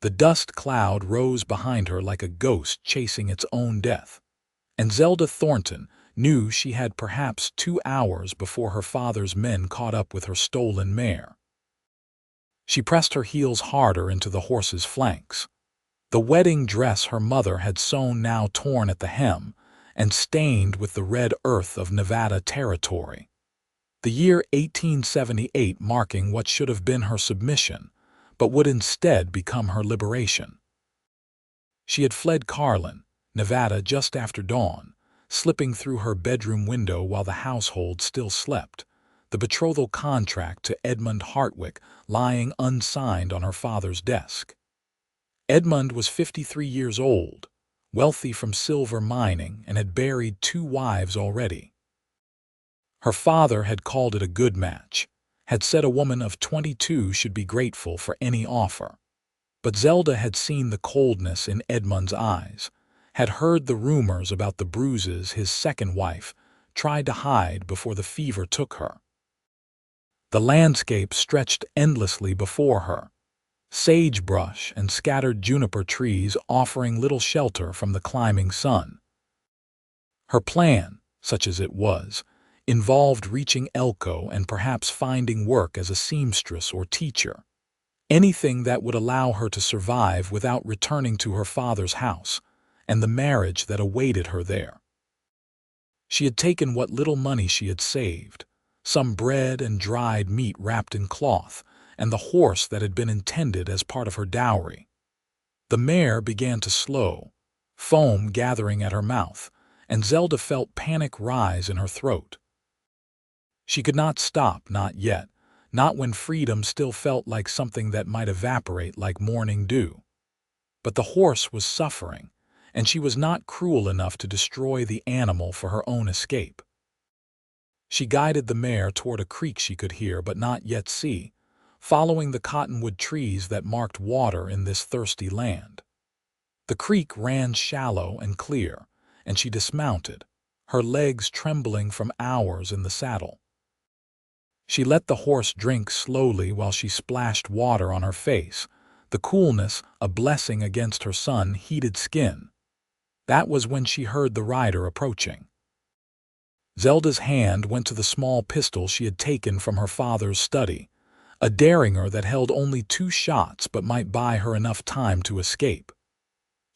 The dust cloud rose behind her like a ghost chasing its own death. And Zelda Thornton knew she had perhaps 2 hours before her father's men caught up with her stolen mare. She pressed her heels harder into the horse's flanks. The wedding dress her mother had sewn now torn at the hem and stained with the red earth of Nevada territory. The year 1878 marking what should have been her submission, but would instead become her liberation. She had fled Carlin, Nevada just after dawn, slipping through her bedroom window while the household still slept, the betrothal contract to Edmund Hartwick lying unsigned on her father's desk. Edmund was 53 years old, wealthy from silver mining, and had buried 2 wives already. Her father had called it a good match, had said a woman of 22 should be grateful for any offer. But Zelda had seen the coldness in Edmund's eyes, had heard the rumors about the bruises his second wife tried to hide before the fever took her. The landscape stretched endlessly before her, sagebrush and scattered juniper trees offering little shelter from the climbing sun. Her plan, such as it was, involved reaching Elko and perhaps finding work as a seamstress or teacher. Anything that would allow her to survive without returning to her father's house and the marriage that awaited her there. She had taken what little money she had saved, some bread and dried meat wrapped in cloth, and the horse that had been intended as part of her dowry. The mare began to slow, foam gathering at her mouth, and Zelda felt panic rise in her throat. She could not stop, not yet, not when freedom still felt like something that might evaporate like morning dew. But the horse was suffering, and she was not cruel enough to destroy the animal for her own escape. She guided the mare toward a creek she could hear but not yet see, following the cottonwood trees that marked water in this thirsty land. The creek ran shallow and clear, and she dismounted, her legs trembling from hours in the saddle. She let the horse drink slowly while she splashed water on her face, the coolness a blessing against her sun-heated skin. That was when she heard the rider approaching. Zelda's hand went to the small pistol she had taken from her father's study, a derringer that held only 2 shots but might buy her enough time to escape.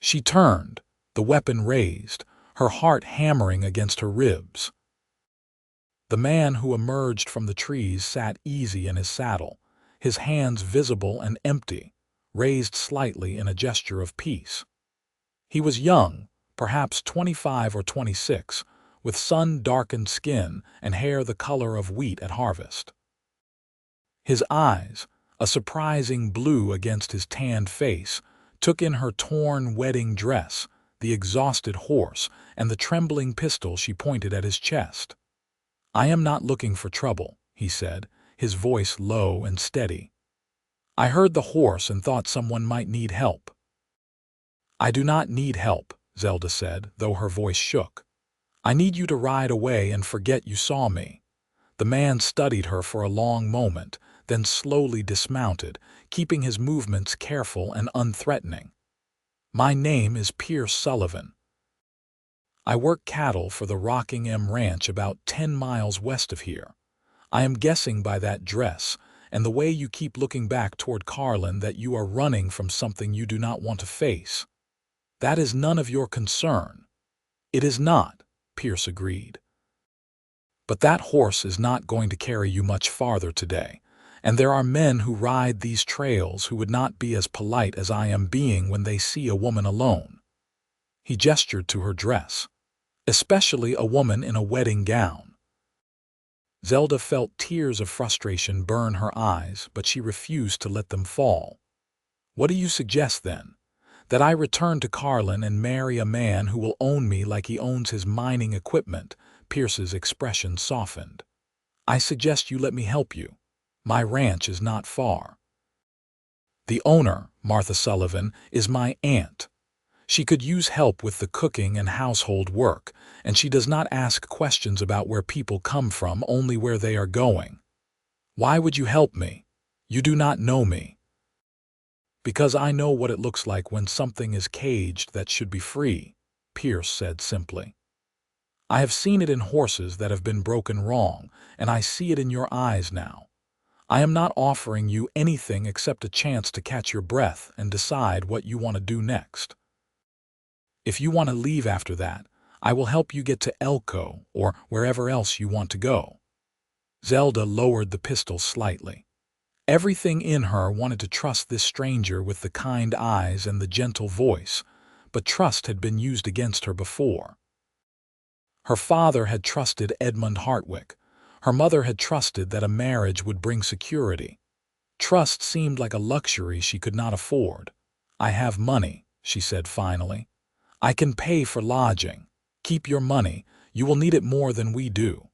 She turned, the weapon raised, her heart hammering against her ribs. The man who emerged from the trees sat easy in his saddle, his hands visible and empty, raised slightly in a gesture of peace. He was young, perhaps 25 or 26, with sun-darkened skin and hair the color of wheat at harvest. His eyes, a surprising blue against his tanned face, took in her torn wedding dress, the exhausted horse, and the trembling pistol she pointed at his chest. "I am not looking for trouble," he said, his voice low and steady. "I heard the horse and thought someone might need help." "I do not need help," Zelda said, though her voice shook. "I need you to ride away and forget you saw me." The man studied her for a long moment, then slowly dismounted, keeping his movements careful and unthreatening. "My name is Pierce Sullivan. I work cattle for the Rockingham Ranch about 10 miles west of here. I am guessing by that dress and the way you keep looking back toward Carlin that you are running from something you do not want to face. That is none of your concern." "It is not," Pierce agreed. "But that horse is not going to carry you much farther today, and there are men who ride these trails who would not be as polite as I am being when they see a woman alone." He gestured to her dress. "Especially a woman in a wedding gown." Zelda felt tears of frustration burn her eyes, but she refused to let them fall. "What do you suggest, then? That I return to Carlin and marry a man who will own me like he owns his mining equipment?" Pierce's expression softened. "I suggest you let me help you. My ranch is not far. The owner, Martha Sullivan, is my aunt. She could use help with the cooking and household work, and she does not ask questions about where people come from, only where they are going. Why would you help me? You do not know me." Because I know what it looks like when something is caged that should be free, Pierce said simply. I have seen it in horses that have been broken wrong, and I see it in your eyes now. I am not offering you anything except a chance to catch your breath and decide what you want to do next. If you want to leave after that, I will help you get to Elko or wherever else you want to go. Zelda lowered the pistol slightly. Everything in her wanted to trust this stranger with the kind eyes and the gentle voice, but trust had been used against her before. Her father had trusted Edmund Hartwick. Her mother had trusted that a marriage would bring security. Trust seemed like a luxury she could not afford. I have money, she said finally. I can pay for lodging. Keep your money. You will need it more than we do.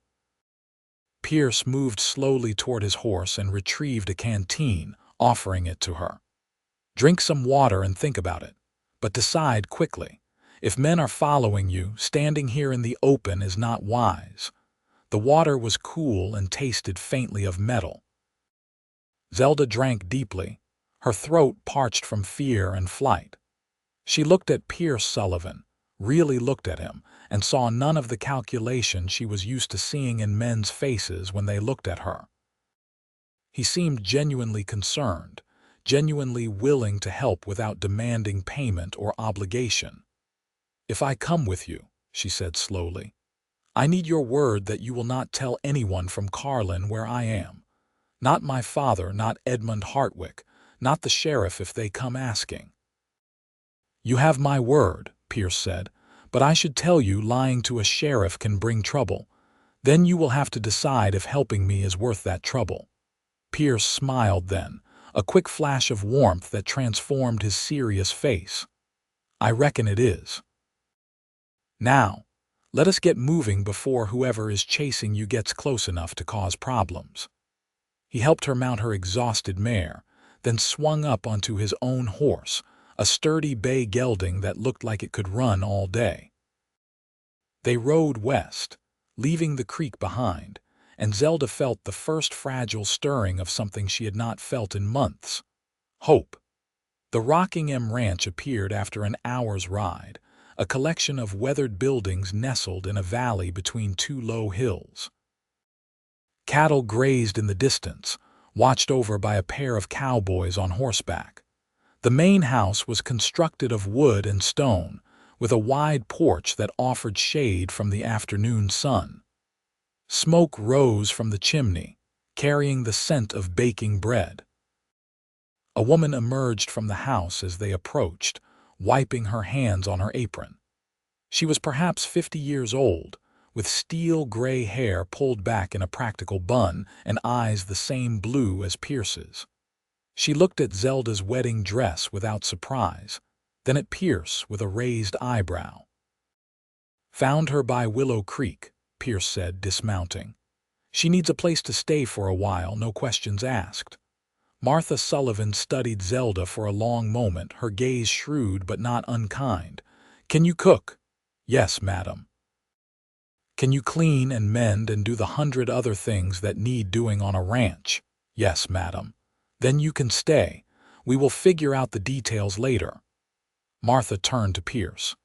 Pierce moved slowly toward his horse and retrieved a canteen, offering it to her. Drink some water and think about it, but decide quickly. If men are following you, standing here in the open is not wise. The water was cool and tasted faintly of metal. Zelda drank deeply, her throat parched from fear and flight. She looked at Pierce Sullivan, really looked at him, and saw none of the calculation she was used to seeing in men's faces when they looked at her. He seemed genuinely concerned, genuinely willing to help without demanding payment or obligation. If I come with you, she said slowly, I need your word that you will not tell anyone from Carlin where I am. Not my father, not Edmund Hartwick, not the sheriff if they come asking. You have my word, Pierce said, but I should tell you lying to a sheriff can bring trouble. Then you will have to decide if helping me is worth that trouble. Pierce smiled then, a quick flash of warmth that transformed his serious face. I reckon it is. Now, let us get moving before whoever is chasing you gets close enough to cause problems. He helped her mount her exhausted mare, then swung up onto his own horse, a sturdy bay gelding that looked like it could run all day. They rode west, leaving the creek behind, and Zelda felt the first fragile stirring of something she had not felt in months. Hope. The Rockingham Ranch appeared after an hour's ride, a collection of weathered buildings nestled in a valley between two low hills. Cattle grazed in the distance, watched over by a pair of cowboys on horseback. The main house was constructed of wood and stone, with a wide porch that offered shade from the afternoon sun. Smoke rose from the chimney, carrying the scent of baking bread. A woman emerged from the house as they approached, wiping her hands on her apron. She was perhaps 50 years old, with steel gray hair pulled back in a practical bun and eyes the same blue as Pierce's. She looked at Zelda's wedding dress without surprise, then at Pierce with a raised eyebrow. Found her by Willow Creek, Pierce said, dismounting. She needs a place to stay for a while, no questions asked. Martha Sullivan studied Zelda for a long moment, her gaze shrewd but not unkind. Can you cook? Yes, madam. Can you clean and mend and do the 100 other things that need doing on a ranch? Yes, madam. Then you can stay. We will figure out the details later. Martha turned to Pierce.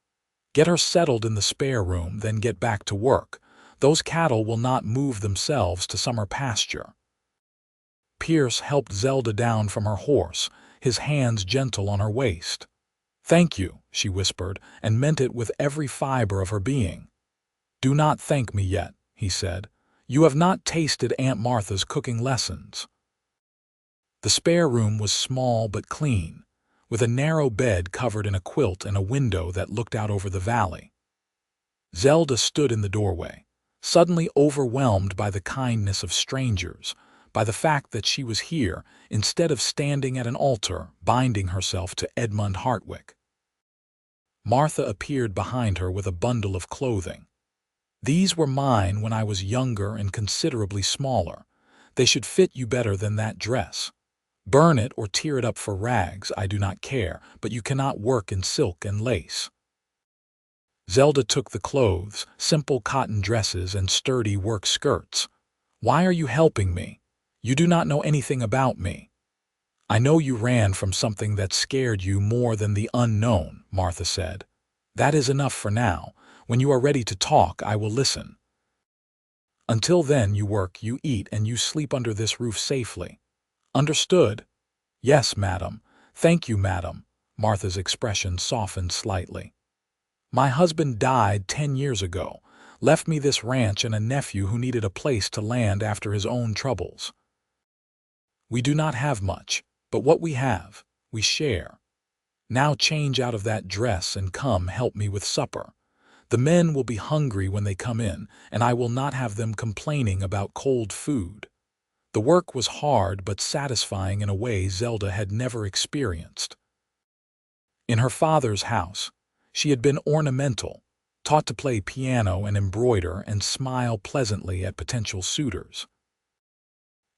Get her settled in the spare room, then get back to work. Those cattle will not move themselves to summer pasture. Pierce helped Zelda down from her horse, his hands gentle on her waist. Thank you, she whispered, and meant it with every fiber of her being. Do not thank me yet, he said. You have not tasted Aunt Martha's cooking lessons. The spare room was small but clean, with a narrow bed covered in a quilt and a window that looked out over the valley. Zelda stood in the doorway, suddenly overwhelmed by the kindness of strangers, by the fact that she was here instead of standing at an altar binding herself to Edmund Hartwick. Martha appeared behind her with a bundle of clothing. These were mine when I was younger and considerably smaller. They should fit you better than that dress. Burn it or tear it up for rags, I do not care, but you cannot work in silk and lace. Zelda took the clothes, simple cotton dresses and sturdy work skirts. Why are you helping me? You do not know anything about me. I know you ran from something that scared you more than the unknown, Martha said. That is enough for now. When you are ready to talk, I will listen. Until then, you work, you eat, and you sleep under this roof safely. Understood? Yes, madam. Thank you, madam. Martha's expression softened slightly. My husband died 10 years ago, left me this ranch and a nephew who needed a place to land after his own troubles. We do not have much, but what we have, we share. Now change out of that dress and come help me with supper. The men will be hungry when they come in, and I will not have them complaining about cold food. The work was hard but satisfying in a way Zelda had never experienced. In her father's house, she had been ornamental, taught to play piano and embroider and smile pleasantly at potential suitors.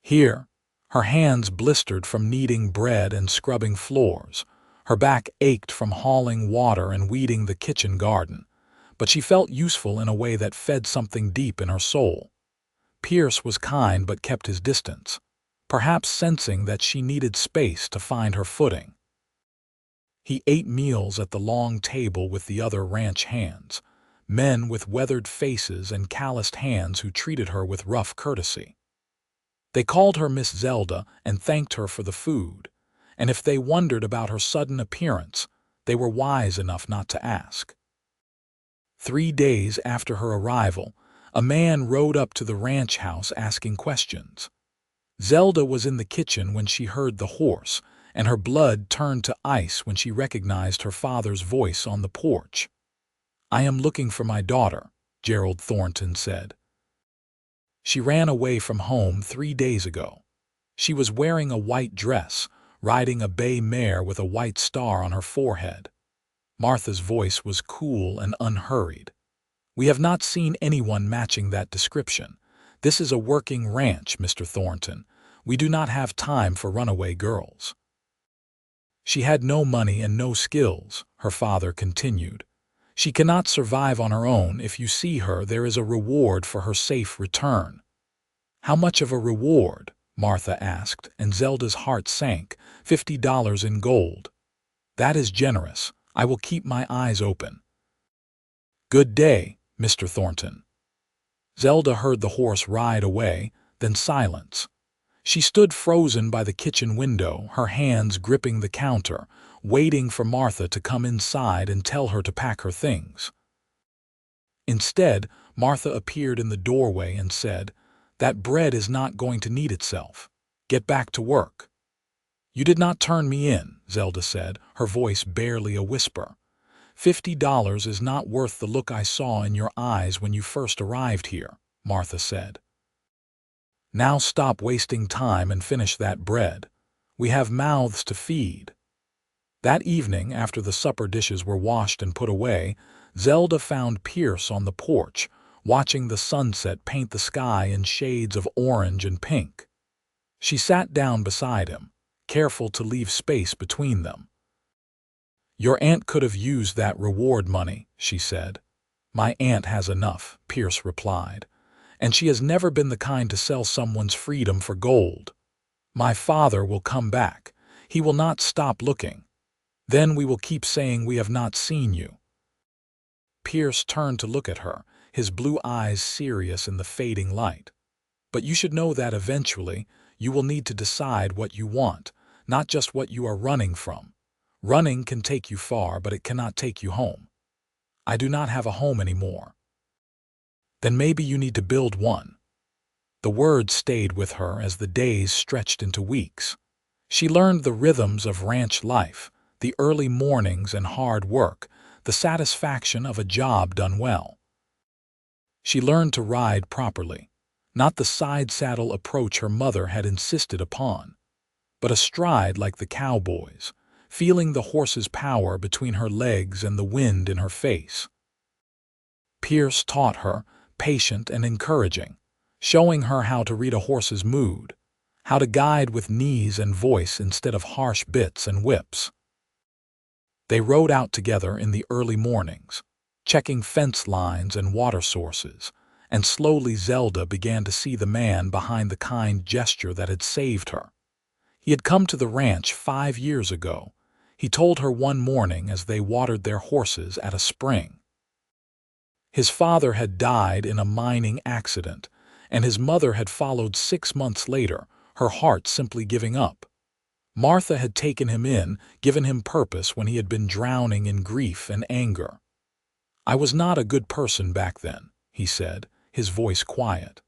Here, her hands blistered from kneading bread and scrubbing floors. Her back ached from hauling water and weeding the kitchen garden, but she felt useful in a way that fed something deep in her soul. Pierce was kind but kept his distance, perhaps sensing that she needed space to find her footing. He ate meals at the long table with the other ranch hands, men with weathered faces and calloused hands who treated her with rough courtesy. They called her Miss Zelda and thanked her for the food, and if they wondered about her sudden appearance, they were wise enough not to ask. 3 days after her arrival, a man rode up to the ranch house asking questions. Zelda was in the kitchen when she heard the horse, and her blood turned to ice when she recognized her father's voice on the porch. I am looking for my daughter, Gerald Thornton said. She ran away from home 3 days ago. She was wearing a white dress, riding a bay mare with a white star on her forehead. Martha's voice was cool and unhurried. We have not seen anyone matching that description. This is a working ranch, Mr. Thornton. We do not have time for runaway girls. She had no money and no skills, her father continued. She cannot survive on her own. If you see her, there is a reward for her safe return. How much of a reward? Martha asked, and Zelda's heart sank. $50 in gold. That is generous. I will keep my eyes open. Good day, Mr. Thornton. Zelda heard the horse ride away, then silence. She stood frozen by the kitchen window, her hands gripping the counter, waiting for Martha to come inside and tell her to pack her things. Instead, Martha appeared in the doorway and said, That bread is not going to knead itself. Get back to work. You did not turn me in, Zelda said, her voice barely a whisper. $50 is not worth the look I saw in your eyes when you first arrived here, Martha said. Now stop wasting time and finish that bread. We have mouths to feed. That evening, after the supper dishes were washed and put away, Zelda found Pierce on the porch, watching the sunset paint the sky in shades of orange and pink. She sat down beside him, careful to leave space between them. Your aunt could have used that reward money, she said. My aunt has enough, Pierce replied, and she has never been the kind to sell someone's freedom for gold. My father will come back. He will not stop looking. Then we will keep saying we have not seen you. Pierce turned to look at her, his blue eyes serious in the fading light. But you should know that eventually you will need to decide what you want, not just what you are running from. Running can take you far, but it cannot take you home. I do not have a home anymore. Then maybe you need to build one. The words stayed with her as the days stretched into weeks. She learned the rhythms of ranch life, the early mornings and hard work, the satisfaction of a job done well. She learned to ride properly, not the side saddle approach her mother had insisted upon, but a stride like the cowboys, feeling the horse's power between her legs and the wind in her face. Pierce taught her, patient and encouraging, showing her how to read a horse's mood, how to guide with knees and voice instead of harsh bits and whips. They rode out together in the early mornings, checking fence lines and water sources, and slowly Zelda began to see the man behind the kind gesture that had saved her. He had come to the ranch 5 years ago. He told her one morning as they watered their horses at a spring. His father had died in a mining accident, and his mother had followed 6 months later, her heart simply giving up. Martha had taken him in, given him purpose when he had been drowning in grief and anger. "I was not a good person back then," he said, his voice quiet.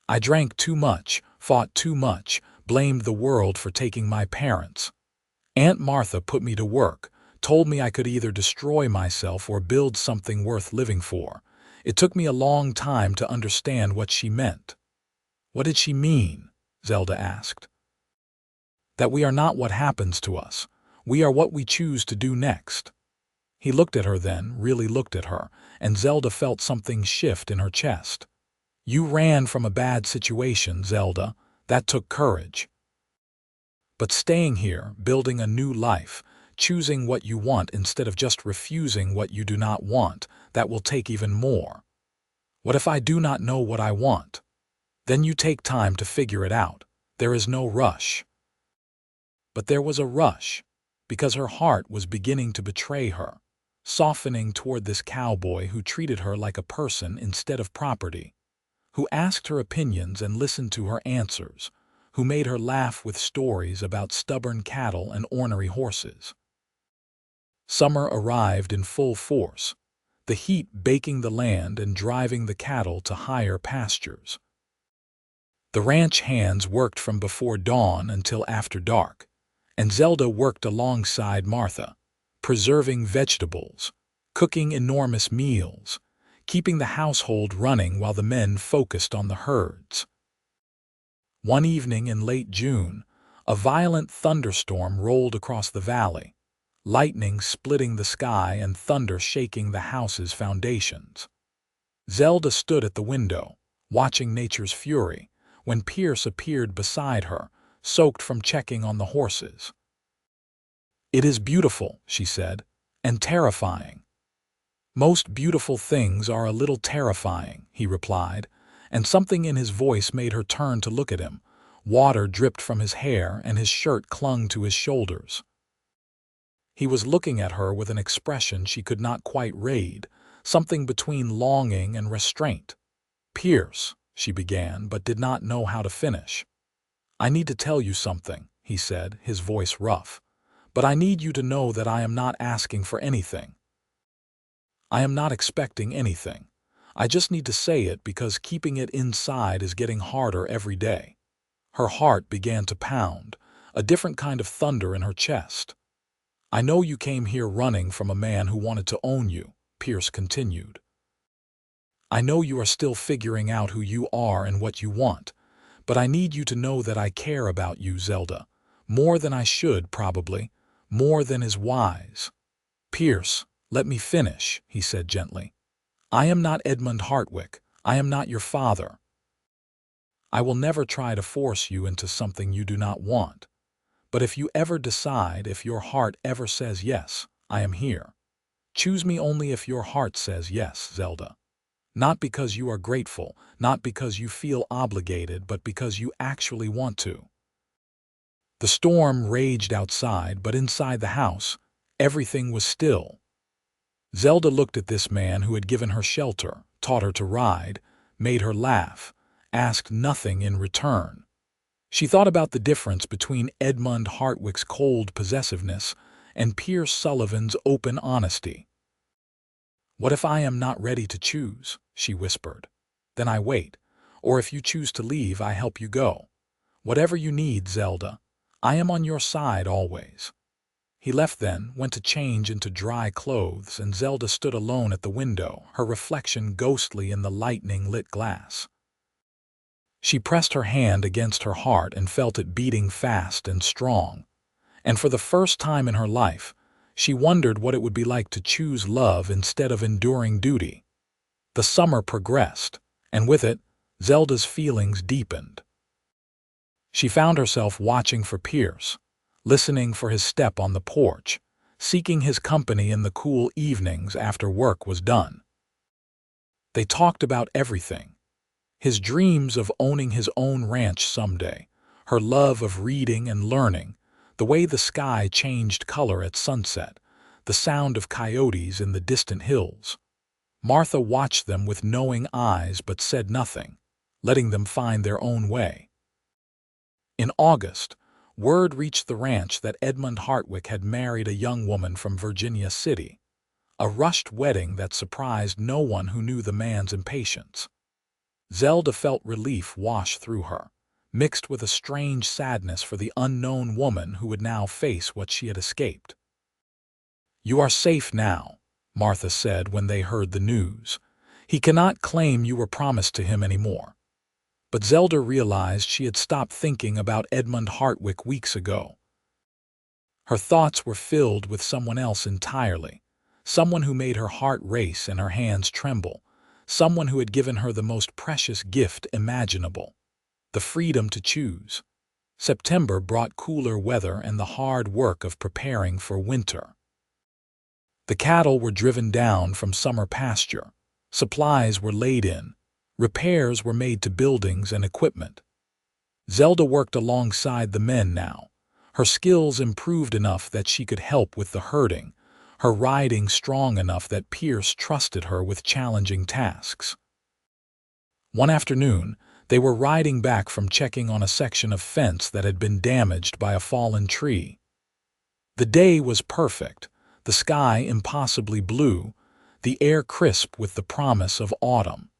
"I drank too much, fought too much, blamed the world for taking my parents. Aunt Martha put me to work, told me I could either destroy myself or build something worth living for. It took me a long time to understand what she meant." "What did she mean?" Zelda asked. "That we are not what happens to us. We are what we choose to do next." He looked at her then, really looked at her, and Zelda felt something shift in her chest. "You ran from a bad situation, Zelda. That took courage. But staying here, building a new life, choosing what you want instead of just refusing what you do not want, that will take even more. What if I do not know what I want? Then you take time to figure it out. There is no rush." But there was a rush, because her heart was beginning to betray her, softening toward this cowboy who treated her like a person instead of property, who asked her opinions and listened to her answers, who made her laugh with stories about stubborn cattle and ornery horses. Summer arrived in full force, the heat baking the land and driving the cattle to higher pastures. The ranch hands worked from before dawn until after dark, and Zelda worked alongside Martha, preserving vegetables, cooking enormous meals, keeping the household running while the men focused on the herds. One evening in late June, a violent thunderstorm rolled across the valley, lightning splitting the sky and thunder shaking the house's foundations. Zelda stood at the window, watching nature's fury, when Pierce appeared beside her, soaked from checking on the horses. "It is beautiful," she said, "and terrifying." "Most beautiful things are a little terrifying," he replied, and something in his voice made her turn to look at him. Water dripped from his hair and his shirt clung to his shoulders. He was looking at her with an expression she could not quite read, something between longing and restraint. "Pierce," she began, but did not know how to finish. "I need to tell you something," he said, his voice rough. "But I need you to know that I am not asking for anything. I am not expecting anything. I just need to say it because keeping it inside is getting harder every day." Her heart began to pound, a different kind of thunder in her chest. "I know you came here running from a man who wanted to own you," Pierce continued. "I know you are still figuring out who you are and what you want, but I need you to know that I care about you, Zelda. More than I should, probably. More than is wise." "Pierce, let me finish," he said gently. "I am not Edmund Hartwick. I am not your father. I will never try to force you into something you do not want. But if you ever decide, if your heart ever says yes, I am here. Choose me only if your heart says yes, Zelda. Not because you are grateful, not because you feel obligated, but because you actually want to." The storm raged outside, but inside the house, everything was still. Zelda looked at this man who had given her shelter, taught her to ride, made her laugh, asked nothing in return. She thought about the difference between Edmund Hartwick's cold possessiveness and Pierce Sullivan's open honesty. "What if I am not ready to choose?" she whispered. "Then I wait. Or if you choose to leave, I help you go. Whatever you need, Zelda. I am on your side always." He left then, went to change into dry clothes, and Zelda stood alone at the window, her reflection ghostly in the lightning-lit glass. She pressed her hand against her heart and felt it beating fast and strong. And for the first time in her life, she wondered what it would be like to choose love instead of enduring duty. The summer progressed, and with it, Zelda's feelings deepened. She found herself watching for Pierce, listening for his step on the porch, seeking his company in the cool evenings after work was done. They talked about everything. His dreams of owning his own ranch someday, her love of reading and learning, the way the sky changed color at sunset, the sound of coyotes in the distant hills. Martha watched them with knowing eyes but said nothing, letting them find their own way. In August, word reached the ranch that Edmund Hartwick had married a young woman from Virginia City, a rushed wedding that surprised no one who knew the man's impatience. Zelda felt relief wash through her, mixed with a strange sadness for the unknown woman who would now face what she had escaped. "You are safe now," Martha said when they heard the news. "He cannot claim you were promised to him anymore." But Zelda realized she had stopped thinking about Edmund Hartwick weeks ago. Her thoughts were filled with someone else entirely, someone who made her heart race and her hands tremble, someone who had given her the most precious gift imaginable, the freedom to choose. September brought cooler weather and the hard work of preparing for winter. The cattle were driven down from summer pasture, supplies were laid in, repairs were made to buildings and equipment. Zelda worked alongside the men now, her skills improved enough that she could help with the herding, her riding strong enough that Pierce trusted her with challenging tasks. One afternoon, they were riding back from checking on a section of fence that had been damaged by a fallen tree. The day was perfect, the sky impossibly blue, the air crisp with the promise of autumn.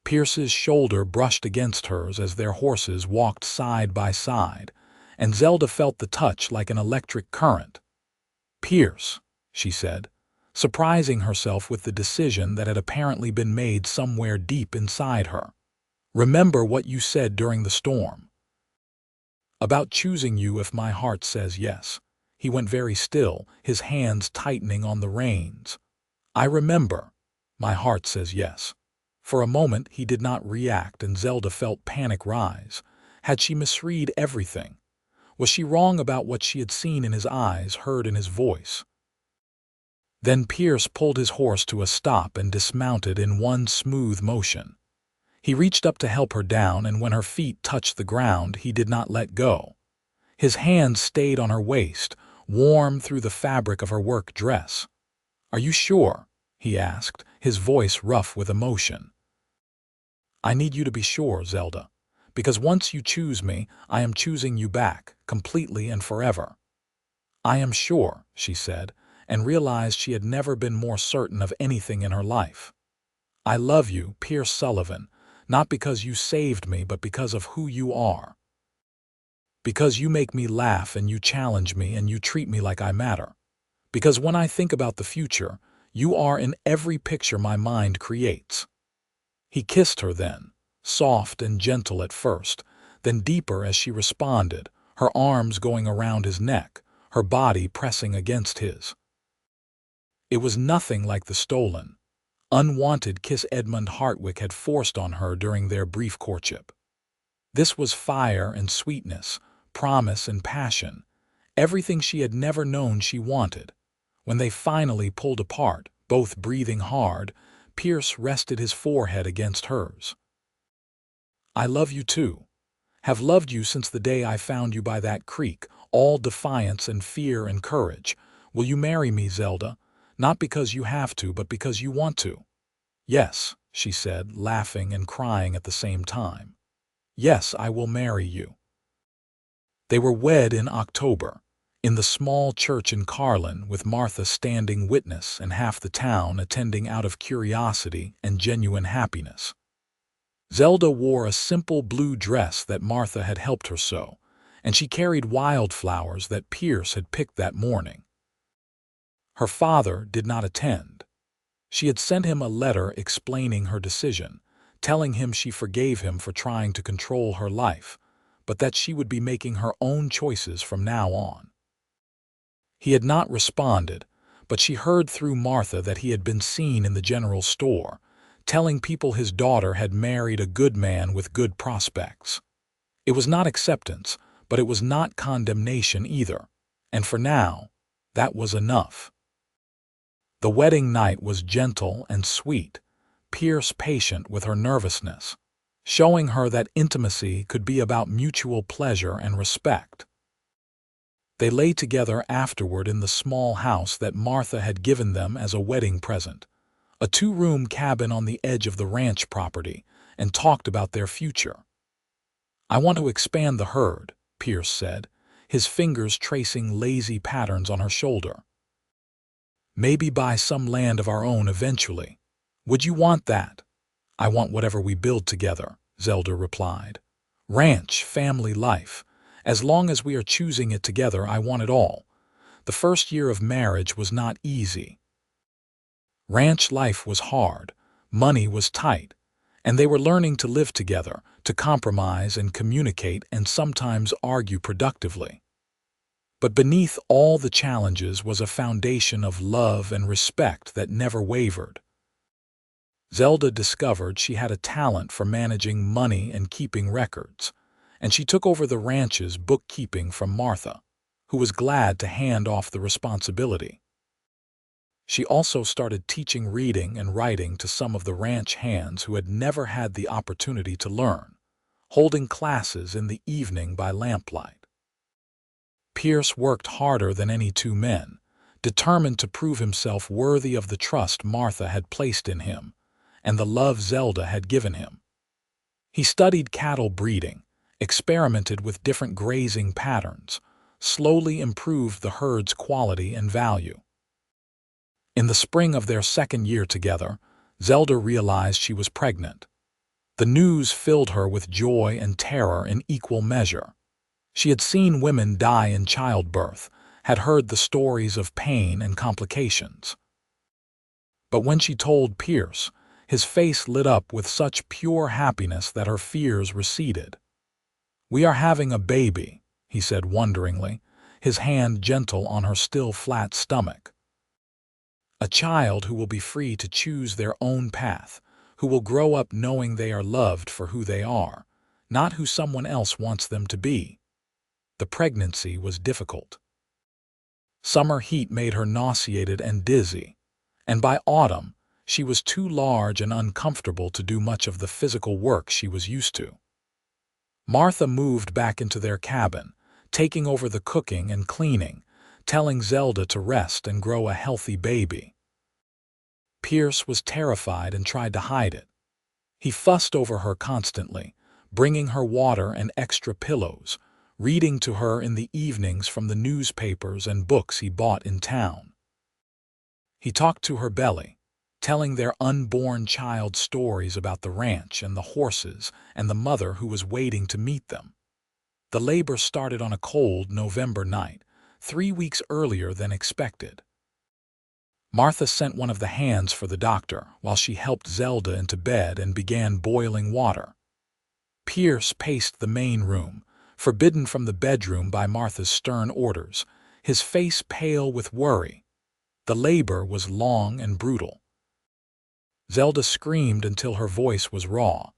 Pierce's shoulder brushed against hers as their horses walked side by side, and Zelda felt the touch like an electric current. "Pierce," she said, surprising herself with the decision that had apparently been made somewhere deep inside her. "Remember what you said during the storm." "About choosing you if my heart says yes." He went very still, his hands tightening on the reins. "I remember. My heart says yes." For a moment he did not react, and Zelda felt panic rise. Had she misread everything? Was she wrong about what she had seen in his eyes, heard in his voice? Then Pierce pulled his horse to a stop and dismounted in one smooth motion. He reached up to help her down, and when her feet touched the ground, he did not let go. His hands stayed on her waist, warm through the fabric of her work dress. "Are you sure?" he asked, his voice rough with emotion. "I need you to be sure, Zelda, because once you choose me, I am choosing you back, completely and forever." "I am sure," she said, and realized she had never been more certain of anything in her life. "I love you, Pierce Sullivan, not because you saved me, but because of who you are. Because you make me laugh and you challenge me and you treat me like I matter. Because when I think about the future, you are in every picture my mind creates." He kissed her then, soft and gentle at first, then deeper as she responded, her arms going around his neck, her body pressing against his. It was nothing like the stolen, unwanted kiss Edmund Hartwick had forced on her during their brief courtship. This was fire and sweetness, promise and passion, everything she had never known she wanted. When they finally pulled apart, both breathing hard, Pierce rested his forehead against hers. "I love you too. Have loved you since the day I found you by that creek, all defiance and fear and courage. Will you marry me, Zelda? Not because you have to, but because you want to." "Yes," she said, laughing and crying at the same time. "Yes, I will marry you." They were wed in October, in the small church in Carlin, with Martha standing witness and half the town attending out of curiosity and genuine happiness. Zelda wore a simple blue dress that Martha had helped her sew, and she carried wildflowers that Pierce had picked that morning. Her father did not attend. She had sent him a letter explaining her decision, telling him she forgave him for trying to control her life, but that she would be making her own choices from now on. He had not responded, but she heard through Martha that he had been seen in the general store, telling people his daughter had married a good man with good prospects. It was not acceptance, but it was not condemnation either, and for now, that was enough. The wedding night was gentle and sweet, Pierce patient with her nervousness. showing her that intimacy could be about mutual pleasure and respect. They lay together afterward in the small house that Martha had given them as a wedding present, a two-room cabin on the edge of the ranch property, and talked about their future. "I want to expand the herd," Pierce said, his fingers tracing lazy patterns on her shoulder. "Maybe buy some land of our own eventually. Would you want that?" "I want whatever we build together," Zelda replied. "Ranch, family life. As long as we are choosing it together, I want it all. The first year of marriage was not easy. Ranch life was hard, money was tight, and they were learning to live together, to compromise and communicate and sometimes argue productively. But beneath all the challenges was a foundation of love and respect that never wavered. Zelda discovered she had a talent for managing money and keeping records, and she took over the ranch's bookkeeping from Martha, who was glad to hand off the responsibility. She also started teaching reading and writing to some of the ranch hands who had never had the opportunity to learn, holding classes in the evening by lamplight. Pierce worked harder than any two men, determined to prove himself worthy of the trust Martha had placed in him and the love Zelda had given him. He studied cattle breeding, experimented with different grazing patterns, slowly improved the herd's quality and value. In the spring of their second year together, Zelda realized she was pregnant. The news filled her with joy and terror in equal measure. She had seen women die in childbirth, had heard the stories of pain and complications. But when she told Pierce, his face lit up with such pure happiness that her fears receded. "We are having a baby," he said wonderingly, his hand gentle on her still flat stomach. "A child who will be free to choose their own path, who will grow up knowing they are loved for who they are, not who someone else wants them to be." The pregnancy was difficult. Summer heat made her nauseated and dizzy, and by autumn, she was too large and uncomfortable to do much of the physical work she was used to. Martha moved back into their cabin, taking over the cooking and cleaning, telling Zelda to rest and grow a healthy baby. Pierce was terrified and tried to hide it. He fussed over her constantly, bringing her water and extra pillows, reading to her in the evenings from the newspapers and books he bought in town. He talked to her belly, telling their unborn child stories about the ranch and the horses and the mother who was waiting to meet them. The labor started on a cold November night, 3 weeks earlier than expected. Martha sent one of the hands for the doctor while she helped Zelda into bed and began boiling water. Pierce paced the main room, forbidden from the bedroom by Martha's stern orders, his face pale with worry. The labor was long and brutal. Zelda screamed until her voice was raw,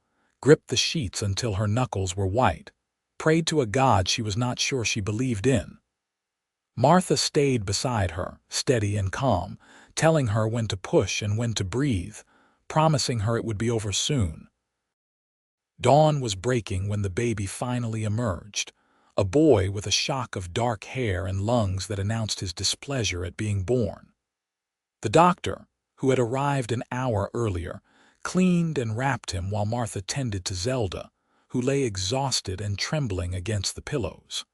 gripped the sheets until her knuckles were white, prayed to a God she was not sure she believed in. Martha stayed beside her, steady and calm, telling her when to push and when to breathe, promising her it would be over soon. Dawn was breaking when the baby finally emerged, a boy with a shock of dark hair and lungs that announced his displeasure at being born. The doctor, who had arrived an hour earlier, cleaned and wrapped him while Martha tended to Zelda, who lay exhausted and trembling against the pillows.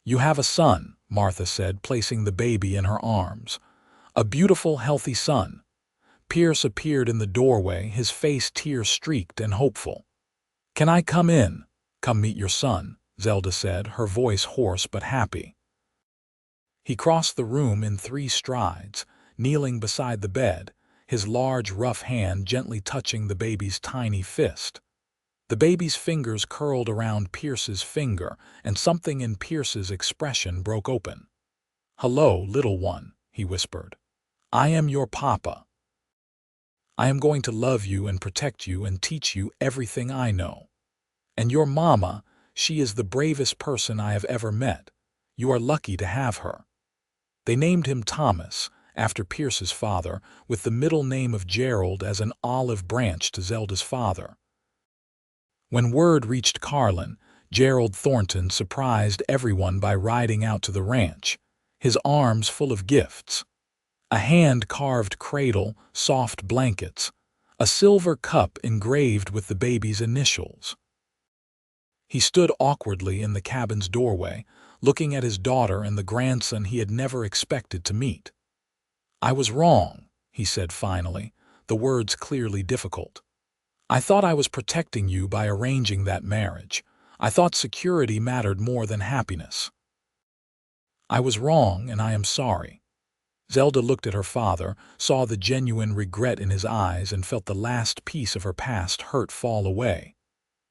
"You have a son," Martha said, placing the baby in her arms. "A beautiful, healthy son." Pierce appeared in the doorway, his face tear-streaked and hopeful. "Can I come in?" "Come meet your son," Zelda said, her voice hoarse but happy. He crossed the room in 3 strides, kneeling beside the bed, his large, rough hand gently touching the baby's tiny fist. The baby's fingers curled around Pierce's finger, and something in Pierce's expression broke open. "Hello, little one," he whispered. "I am your papa. I am going to love you and protect you and teach you everything I know. And your mama, she is the bravest person I have ever met. You are lucky to have her." They named him Thomas, after Pierce's father, with the middle name of Gerald as an olive branch to Zelda's father. When word reached Carlin, Gerald Thornton surprised everyone by riding out to the ranch, his arms full of gifts. A hand-carved cradle, soft blankets, a silver cup engraved with the baby's initials. He stood awkwardly in the cabin's doorway, looking at his daughter and the grandson he had never expected to meet. "I was wrong," he said finally, the words clearly difficult. "I thought I was protecting you by arranging that marriage. I thought security mattered more than happiness. I was wrong, and I am sorry." Zelda looked at her father, saw the genuine regret in his eyes, and felt the last piece of her past hurt fall away.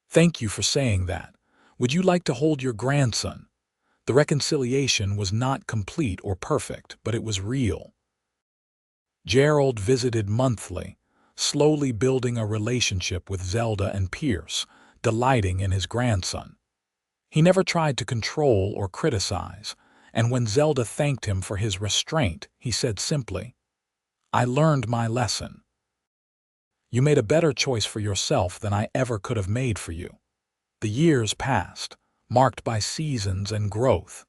"Thank you for saying that. Would you like to hold your grandson?" The reconciliation was not complete or perfect, but it was real. Gerald visited monthly, slowly building a relationship with Zelda and Pierce, delighting in his grandson. He never tried to control or criticize, and when Zelda thanked him for his restraint, he said simply, "I learned my lesson. You made a better choice for yourself than I ever could have made for you." The years passed, marked by seasons and growth.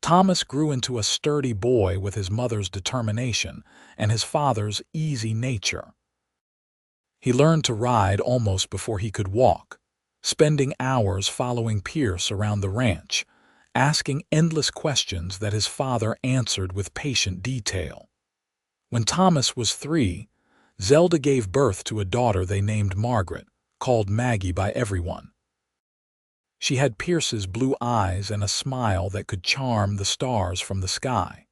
Thomas grew into a sturdy boy with his mother's determination and his father's easy nature. He learned to ride almost before he could walk, spending hours following Pierce around the ranch, asking endless questions that his father answered with patient detail. When Thomas was 3, Zelda gave birth to a daughter they named Margaret, called Maggie by everyone. She had Pierce's blue eyes and a smile that could charm the stars from the sky.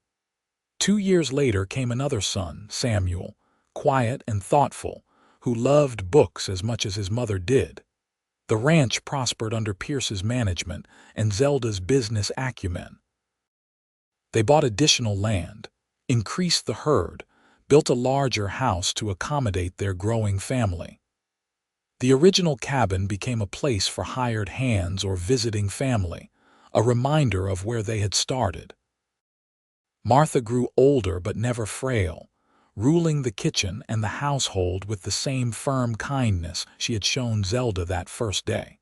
2 years later came another son, Samuel, quiet and thoughtful, who loved books as much as his mother did. The ranch prospered under Pierce's management and Zelda's business acumen. They bought additional land, increased the herd, built a larger house to accommodate their growing family. The original cabin became a place for hired hands or visiting family, a reminder of where they had started. Martha grew older but never frail, ruling the kitchen and the household with the same firm kindness she had shown Zelda that first day.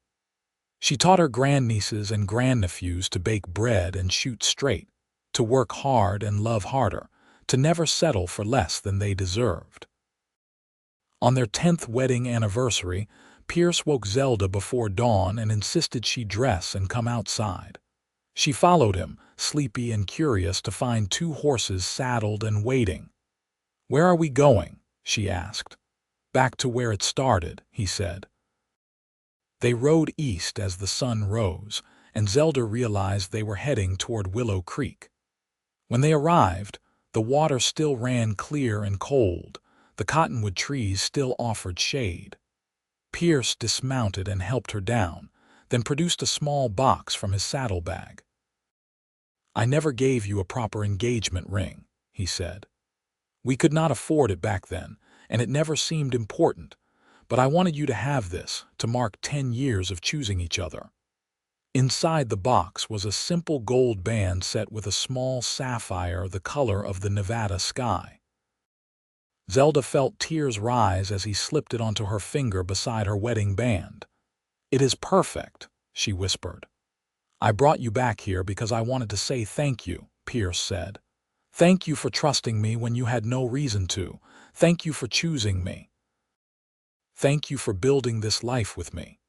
She taught her grandnieces and grandnephews to bake bread and shoot straight, to work hard and love harder, to never settle for less than they deserved. On their 10th wedding anniversary, Pierce woke Zelda before dawn and insisted she dress and come outside. She followed him, sleepy and curious, to find 2 horses saddled and waiting. "Where are we going?" she asked. "Back to where it started," he said. They rode east as the sun rose, and Zelda realized they were heading toward Willow Creek. When they arrived, the water still ran clear and cold. The cottonwood trees still offered shade. Pierce dismounted and helped her down, then produced a small box from his saddlebag. "I never gave you a proper engagement ring," he said. "We could not afford it back then, and it never seemed important, but I wanted you to have this, to mark 10 years of choosing each other." Inside the box was a simple gold band set with a small sapphire the color of the Nevada sky. Zelda felt tears rise as he slipped it onto her finger beside her wedding band. "It is perfect," she whispered. "I brought you back here because I wanted to say thank you," Pierce said. "Thank you for trusting me when you had no reason to. Thank you for choosing me. Thank you for building this life with me.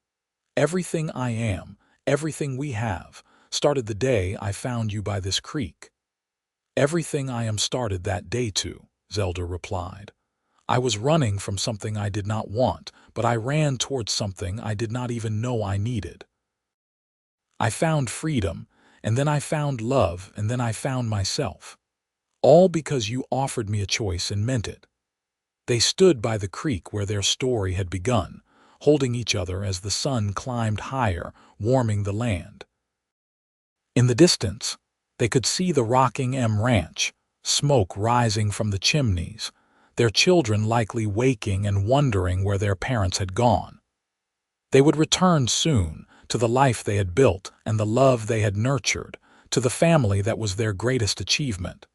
Everything I am, everything we have, started the day I found you by this creek." "Everything I am started that day too," Zelda replied. "I was running from something I did not want, but I ran towards something I did not even know I needed. I found freedom, and then I found love, and then I found myself. All because you offered me a choice and meant it." They stood by the creek where their story had begun, holding each other as the sun climbed higher, warming the land. In the distance, they could see the Rocking M Ranch, smoke rising from the chimneys, their children likely waking and wondering where their parents had gone. They would return soon, to the life they had built and the love they had nurtured, to the family that was their greatest achievement.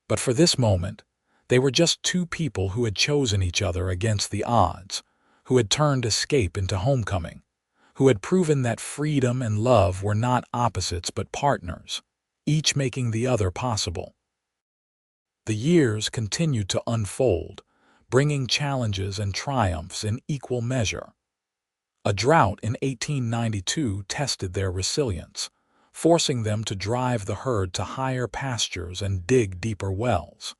But for this moment, they were just 2 people who had chosen each other against the odds, who had turned escape into homecoming, who had proven that freedom and love were not opposites but partners, each making the other possible. The years continued to unfold, bringing challenges and triumphs in equal measure. A drought in 1892 tested their resilience, forcing them to drive the herd to higher pastures and dig deeper wells.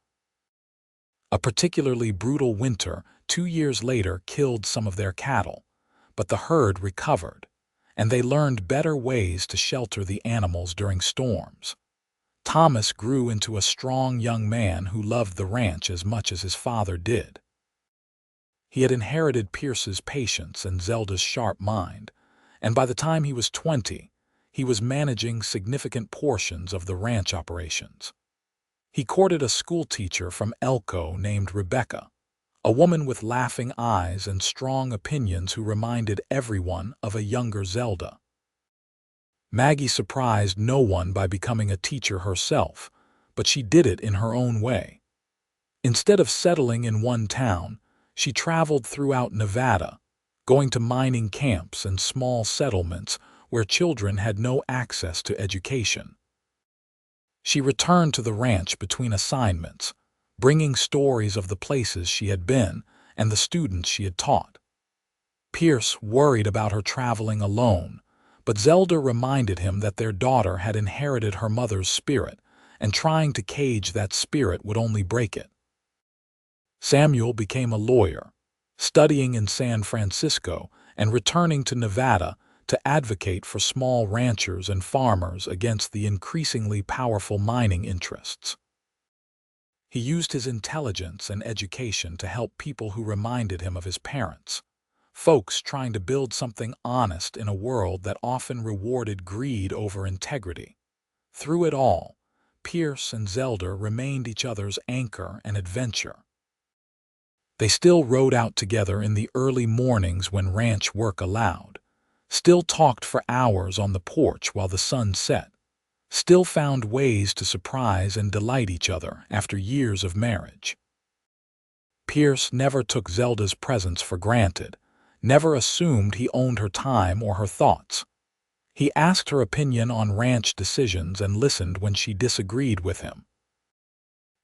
A particularly brutal winter 2 years later killed some of their cattle, but the herd recovered, and they learned better ways to shelter the animals during storms. Thomas grew into a strong young man who loved the ranch as much as his father did. He had inherited Pierce's patience and Zelda's sharp mind, and by the time he was 20, he was managing significant portions of the ranch operations. He courted a schoolteacher from Elko named Rebecca, a woman with laughing eyes and strong opinions who reminded everyone of a younger Zelda. Maggie surprised no one by becoming a teacher herself, but she did it in her own way. Instead of settling in one town, she traveled throughout Nevada, going to mining camps and small settlements where children had no access to education. She returned to the ranch between assignments, bringing stories of the places she had been and the students she had taught. Pierce worried about her traveling alone, but Zelda reminded him that their daughter had inherited her mother's spirit, and trying to cage that spirit would only break it. Samuel became a lawyer, studying in San Francisco and returning to Nevada to advocate for small ranchers and farmers against the increasingly powerful mining interests. He used his intelligence and education to help people who reminded him of his parents, folks trying to build something honest in a world that often rewarded greed over integrity. Through it all, Pierce and Zelda remained each other's anchor and adventure. They still rode out together in the early mornings when ranch work allowed, still talked for hours on the porch while the sun set, still found ways to surprise and delight each other after years of marriage. Pierce never took Zelda's presence for granted, never assumed he owned her time or her thoughts. He asked her opinion on ranch decisions and listened when she disagreed with him.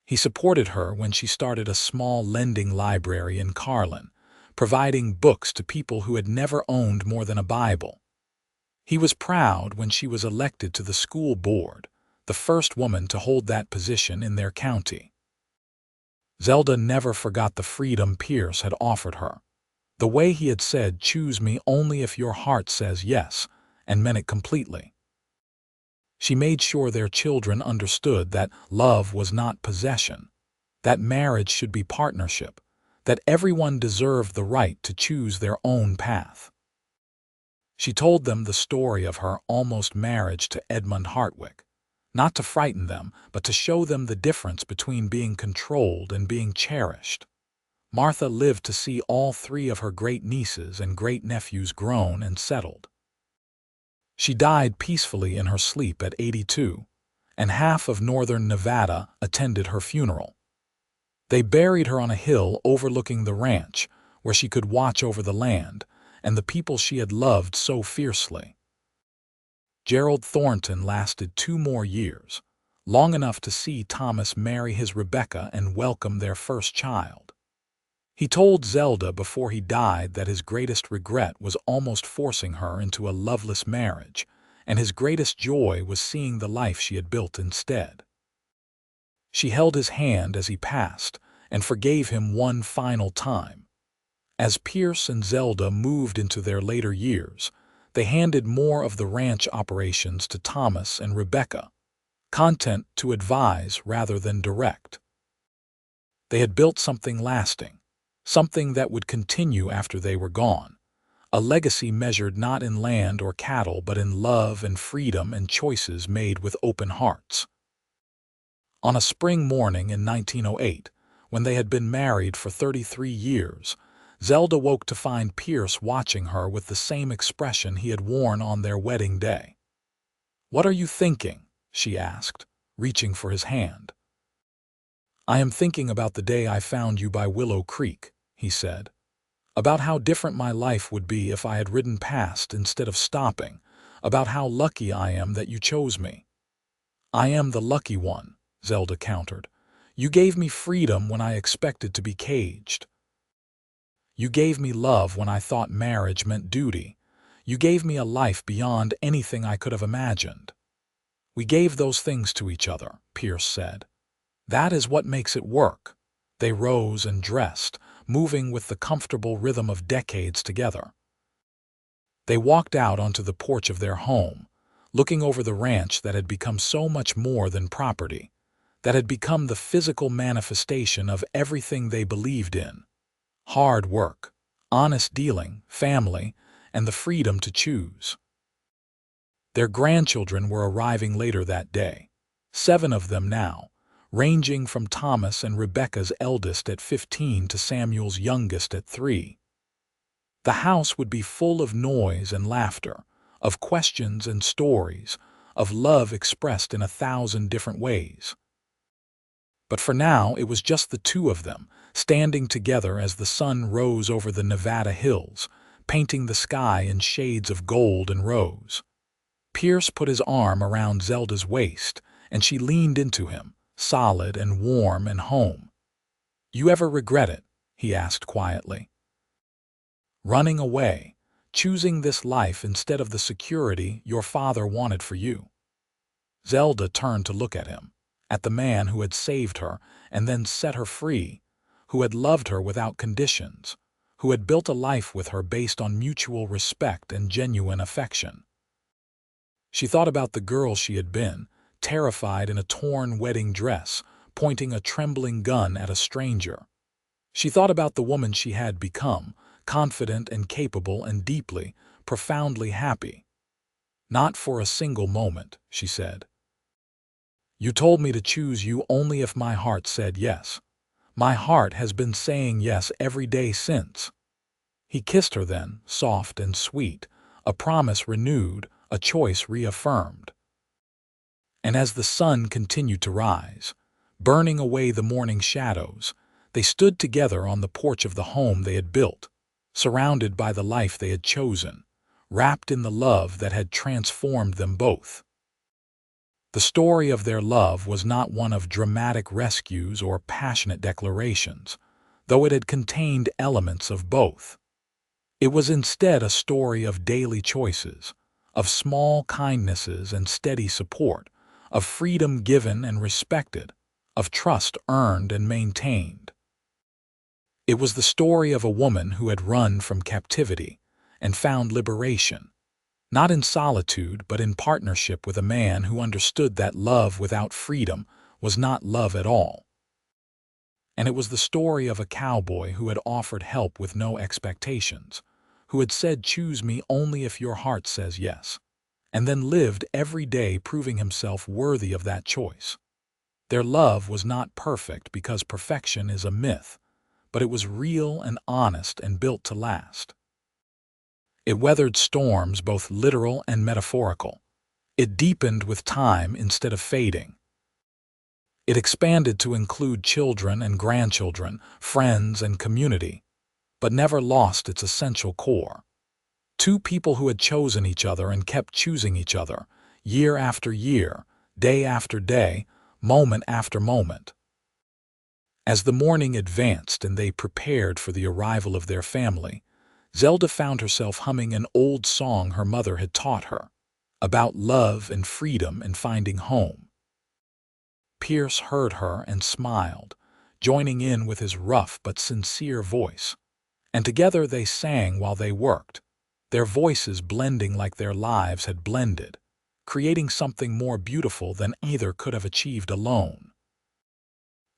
He supported her when she started a small lending library in Carlin, providing books to people who had never owned more than a Bible. He was proud when she was elected to the school board, the first woman to hold that position in their county. Zelda never forgot the freedom Pierce had offered her, the way he had said, "Choose me only if your heart says yes," and meant it completely. She made sure their children understood that love was not possession, that marriage should be partnership, that everyone deserved the right to choose their own path. She told them the story of her almost marriage to Edmund Hartwick, not to frighten them, but to show them the difference between being controlled and being cherished. Martha lived to see all three of her great-nieces and great-nephews grown and settled. She died peacefully in her sleep at 82, and half of northern Nevada attended her funeral. They buried her on a hill overlooking the ranch, where she could watch over the land and the people she had loved so fiercely. Gerald Thornton lasted 2 more years, long enough to see Thomas marry his Rebecca and welcome their first child. He told Zelda before he died that his greatest regret was almost forcing her into a loveless marriage, and his greatest joy was seeing the life she had built instead. She held his hand as he passed and forgave him one final time. As Pierce and Zelda moved into their later years, they handed more of the ranch operations to Thomas and Rebecca, content to advise rather than direct. They had built something lasting, something that would continue after they were gone, a legacy measured not in land or cattle but in love and freedom and choices made with open hearts. On a spring morning in 1908, when they had been married for 33 years, Zelda woke to find Pierce watching her with the same expression he had worn on their wedding day. "What are you thinking?" she asked, reaching for his hand. "I am thinking about the day I found you by Willow Creek," he said. about how different my life would be if I had ridden past instead of stopping, about how lucky I am that you chose me. I am the lucky one, Zelda countered. You gave me freedom when I expected to be caged. You gave me love when I thought marriage meant duty. You gave me a life beyond anything I could have imagined. We gave those things to each other, Pierce said. That is what makes it work. They rose and dressed, moving with the comfortable rhythm of decades together. They walked out onto the porch of their home, looking over the ranch that had become so much more than property, that had become the physical manifestation of everything they believed in. Hard work, honest dealing, family, and the freedom to choose. Their grandchildren were arriving later that day, 7 of them now, ranging from Thomas and Rebecca's eldest at 15 to Samuel's youngest at 3. The house would be full of noise and laughter, of questions and stories, of love expressed in 1,000 different ways. But for now, it was just the 2 of them, standing together as the sun rose over the Nevada hills, painting the sky in shades of gold and rose. Pierce put his arm around Zelda's waist, and she leaned into him, solid and warm and home. "You ever regret it?" he asked quietly. "Running away, choosing this life instead of the security your father wanted for you?" Zelda turned to look at him, at the man who had saved her and then set her free, who had loved her without conditions, who had built a life with her based on mutual respect and genuine affection. She thought about the girl she had been, terrified in a torn wedding dress, pointing a trembling gun at a stranger. She thought about the woman she had become, confident and capable and deeply, profoundly happy. "Not for a single moment," she said. "You told me to choose you only if my heart said yes. My heart has been saying yes every day since." He kissed her then, soft and sweet, a promise renewed, a choice reaffirmed. And as the sun continued to rise, burning away the morning shadows, they stood together on the porch of the home they had built, surrounded by the life they had chosen, wrapped in the love that had transformed them both. The story of their love was not one of dramatic rescues or passionate declarations, though it had contained elements of both. It was instead a story of daily choices, of small kindnesses and steady support, of freedom given and respected, of trust earned and maintained. It was the story of a woman who had run from captivity and found liberation, not in solitude but in partnership with a man who understood that love without freedom was not love at all. And it was the story of a cowboy who had offered help with no expectations, who had said, "Choose me only if your heart says yes," and then lived every day proving himself worthy of that choice. Their love was not perfect because perfection is a myth, but it was real and honest and built to last. It weathered storms, both literal and metaphorical. It deepened with time instead of fading. It expanded to include children and grandchildren, friends and community, but never lost its essential core. 2 people who had chosen each other and kept choosing each other, year after year, day after day, moment after moment. As the morning advanced and they prepared for the arrival of their family, Zelda found herself humming an old song her mother had taught her, about love and freedom and finding home. Pierce heard her and smiled, joining in with his rough but sincere voice, and together they sang while they worked, their voices blending like their lives had blended, creating something more beautiful than either could have achieved alone.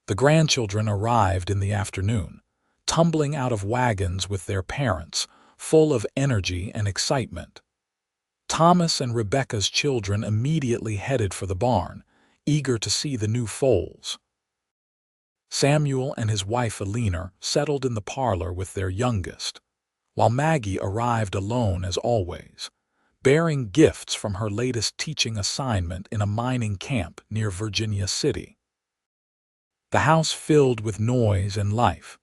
The grandchildren arrived in the afternoon, tumbling out of wagons with their parents, full of energy and excitement. Thomas and Rebecca's children immediately headed for the barn, eager to see the new foals. Samuel and his wife Alina settled in the parlor with their youngest, while Maggie arrived alone as always, bearing gifts from her latest teaching assignment in a mining camp near Virginia City. The house filled with noise and life,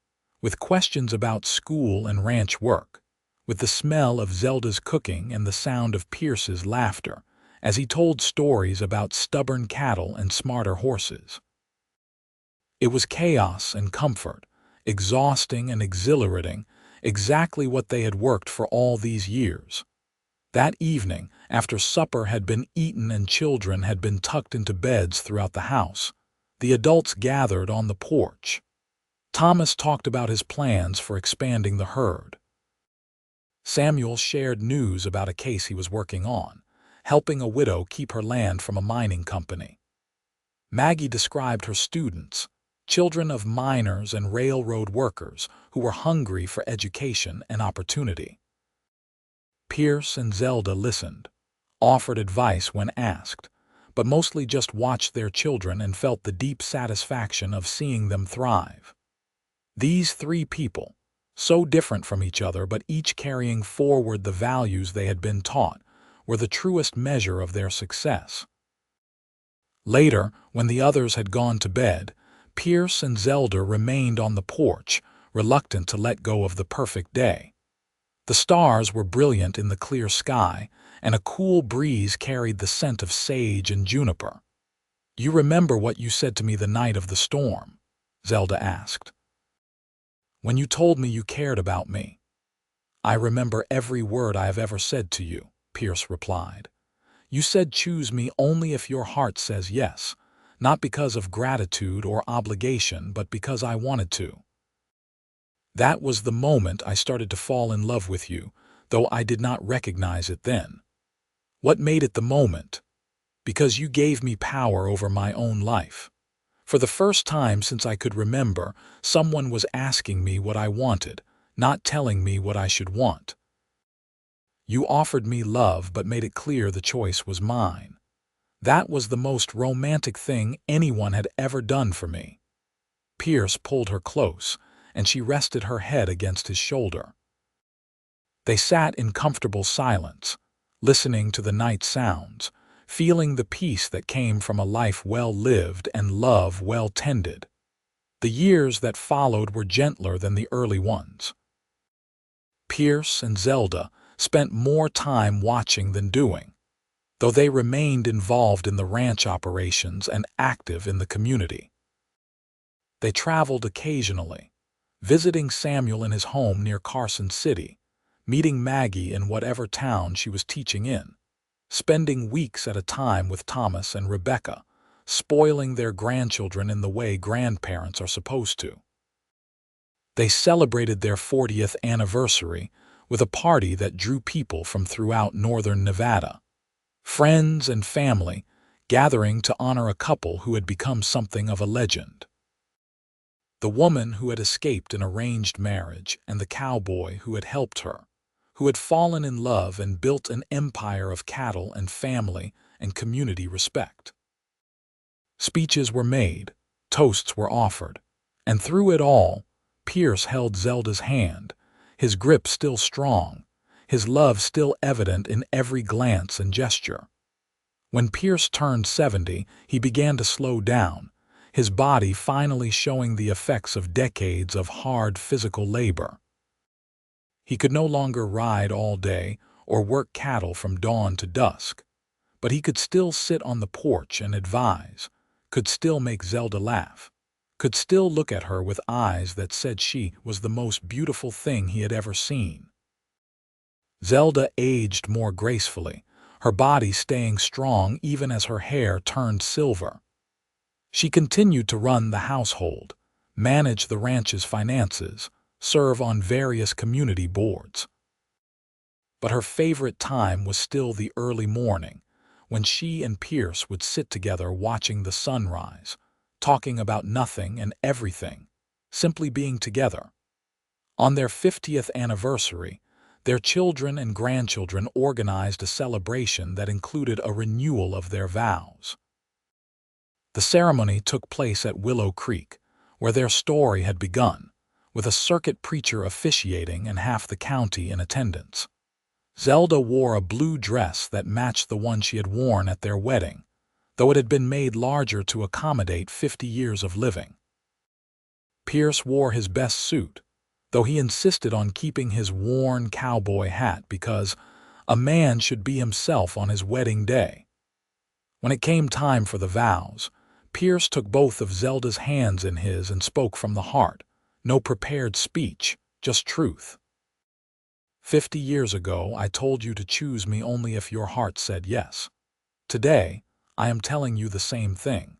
with questions about school and ranch work, with the smell of Zelda's cooking and the sound of Pierce's laughter as he told stories about stubborn cattle and smarter horses. It was chaos and comfort, exhausting and exhilarating, exactly what they had worked for all these years. That evening, after supper had been eaten and children had been tucked into beds throughout the house, the adults gathered on the porch. Thomas talked about his plans for expanding the herd. Samuel shared news about a case he was working on, helping a widow keep her land from a mining company. Maggie described her students, children of miners and railroad workers who were hungry for education and opportunity. Pierce and Zelda listened, offered advice when asked, but mostly just watched their children and felt the deep satisfaction of seeing them thrive. These three people, so different from each other but each carrying forward the values they had been taught, were the truest measure of their success. Later, when the others had gone to bed, Pierce and Zelda remained on the porch, reluctant to let go of the perfect day. The stars were brilliant in the clear sky, and a cool breeze carried the scent of sage and juniper. "You remember what you said to me the night of the storm?" Zelda asked. "When you told me you cared about me." "I remember every word I have ever said to you," Pierce replied. "You said choose me only if your heart says yes, not because of gratitude or obligation, but because I wanted to. That was the moment I started to fall in love with you, though I did not recognize it then. What made it the moment? Because you gave me power over my own life. For the first time since I could remember, someone was asking me what I wanted, not telling me what I should want. You offered me love but made it clear the choice was mine. That was the most romantic thing anyone had ever done for me." Pierce pulled her close, and she rested her head against his shoulder. They sat in comfortable silence, listening to the night sounds, feeling the peace that came from a life well lived and love well tended. The years that followed were gentler than the early ones. Pierce and Zelda spent more time watching than doing, though they remained involved in the ranch operations and active in the community. They traveled occasionally, visiting Samuel in his home near Carson City, meeting Maggie in whatever town she was teaching in, spending weeks at a time with Thomas and Rebecca, spoiling their grandchildren in the way grandparents are supposed to. They celebrated their 40th anniversary with a party that drew people from throughout northern Nevada, friends and family gathering to honor a couple who had become something of a legend. The woman who had escaped an arranged marriage and the cowboy who had helped her, who had fallen in love and built an empire of cattle and family and community respect. Speeches were made, toasts were offered, and through it all, Pierce held Zelda's hand, his grip still strong, his love still evident in every glance and gesture. When Pierce turned 70, he began to slow down, his body finally showing the effects of decades of hard physical labor. He could no longer ride all day or work cattle from dawn to dusk, but he could still sit on the porch and advise, could still make Zelda laugh, could still look at her with eyes that said she was the most beautiful thing he had ever seen. Zelda aged more gracefully, her body staying strong even as her hair turned silver. She continued to run the household, manage the ranch's finances, serve on various community boards. But her favorite time was still the early morning, when she and Pierce would sit together watching the sunrise, talking about nothing and everything, simply being together. On their 50th anniversary, their children and grandchildren organized a celebration that included a renewal of their vows. The ceremony took place at Willow Creek, where their story had begun, with a circuit preacher officiating and half the county in attendance. Zelda wore a blue dress that matched the one she had worn at their wedding, though it had been made larger to accommodate 50 years of living. Pierce wore his best suit, though he insisted on keeping his worn cowboy hat because a man should be himself on his wedding day. When it came time for the vows, Pierce took both of Zelda's hands in his and spoke from the heart. No prepared speech, just truth. 50 years ago, I told you to choose me only if your heart said yes. Today, I am telling you the same thing.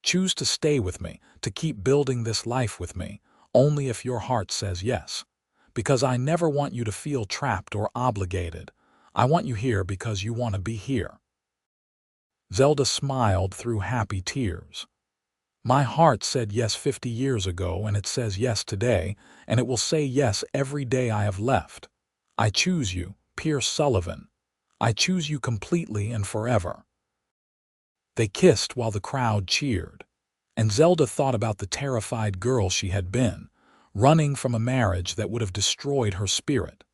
Choose to stay with me, to keep building this life with me, only if your heart says yes. Because I never want you to feel trapped or obligated. I want you here because you want to be here. Zelda smiled through happy tears. My heart said yes 50 years ago, and it says yes today, and it will say yes every day I have left. I choose you, Pierce Sullivan. I choose you completely and forever. They kissed while the crowd cheered, and Zelda thought about the terrified girl she had been, running from a marriage that would have destroyed her spirit.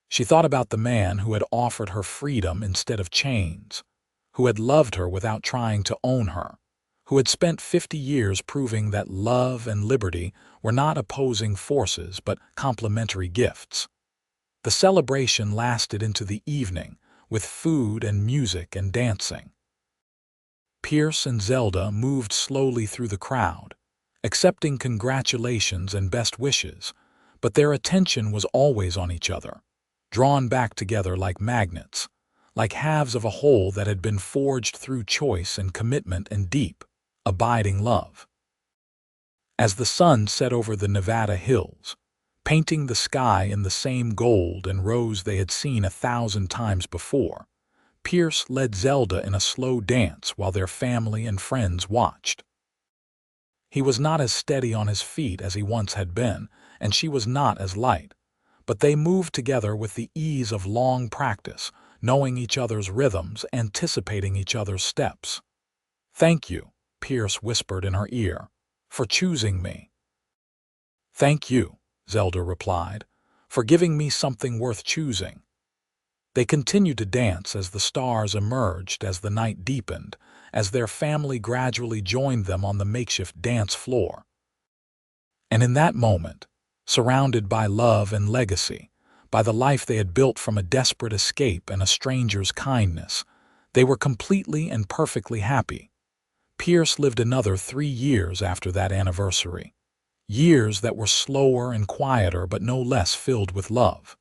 She thought about the man who had offered her freedom instead of chains, who had loved her without trying to own her, who had spent 50 years proving that love and liberty were not opposing forces but complementary gifts. The celebration lasted into the evening, with food and music and dancing. Pierce and Zelda moved slowly through the crowd, accepting congratulations and best wishes, but their attention was always on each other, drawn back together like magnets, like halves of a whole that had been forged through choice and commitment and deep, abiding love. As the sun set over the Nevada hills, painting the sky in the same gold and rose they had seen 1,000 times before, Pierce led Zelda in a slow dance while their family and friends watched. He was not as steady on his feet as he once had been, and she was not as light, but they moved together with the ease of long practice, knowing each other's rhythms, anticipating each other's steps. Thank you, Pierce whispered in her ear, for choosing me. Thank you, Zelda replied, for giving me something worth choosing. They continued to dance as the stars emerged, as the night deepened, as their family gradually joined them on the makeshift dance floor. And in that moment, surrounded by love and legacy, by the life they had built from a desperate escape and a stranger's kindness, they were completely and perfectly happy. Pierce lived another 3 years after that anniversary. Years that were slower and quieter but no less filled with love.